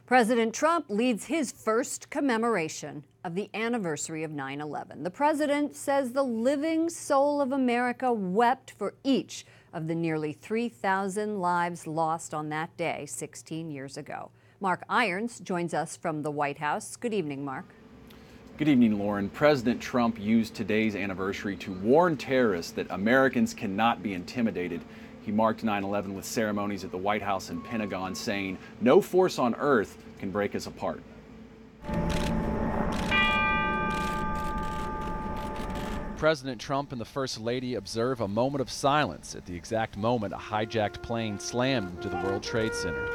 President Trump leads his first commemoration of the anniversary of 9/11. The president says the living soul of America wept for each of the nearly 3,000 lives lost on that day 16 years ago. Mark Irons joins us from the White House. Good evening, Mark. Good evening, Lauren. President Trump used today's anniversary to warn terrorists that Americans cannot be intimidated. He marked 9/11 with ceremonies at the White House and Pentagon, saying, "No force on earth can break us apart." President Trump and the First Lady observe a moment of silence at the exact moment a hijacked plane slammed into the World Trade Center.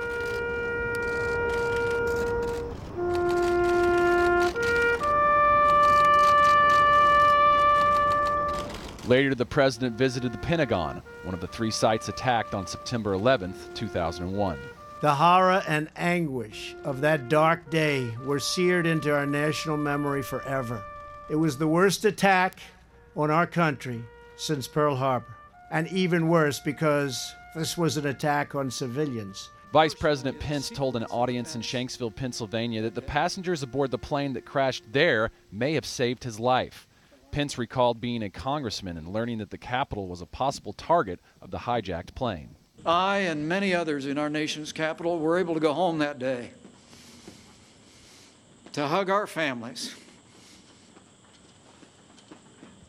Later, the president visited the Pentagon, one of the three sites attacked on September 11th, 2001. The horror and anguish of that dark day were seared into our national memory forever. It was the worst attack on our country since Pearl Harbor, and even worse because this was an attack on civilians. Vice President Pence told an audience in Shanksville, Pennsylvania, that the passengers aboard the plane that crashed there may have saved his life. Pence recalled being a congressman and learning that the Capitol was a possible target of the hijacked plane. I and many others in our nation's capital were able to go home that day to hug our families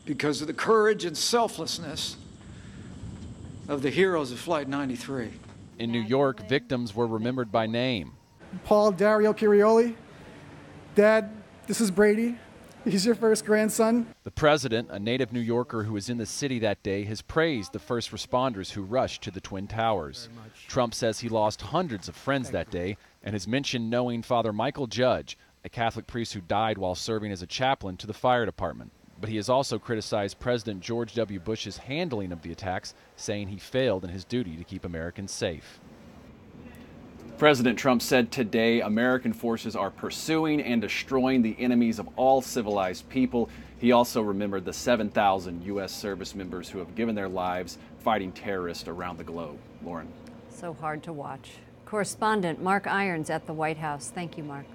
because of the courage and selflessness of the heroes of Flight 93. In New York, victims were remembered by name. Paul Dario Cirioli. Dad, this is Brady. He's your first grandson. The president, a native New Yorker who was in the city that day, has praised the first responders who rushed to the Twin Towers. Trump says he lost hundreds of friends that day and has mentioned knowing Father Michael Judge, a Catholic priest who died while serving as a chaplain to the fire department. But he has also criticized President George W. Bush's handling of the attacks, saying he failed in his duty to keep Americans safe. President Trump said today American forces are pursuing and destroying the enemies of all civilized people. He also remembered the 7,000 U.S. service members who have given their lives fighting terrorists around the globe. Lauren. So hard to watch. Correspondent Mark Irons at the White House. Thank you, Mark.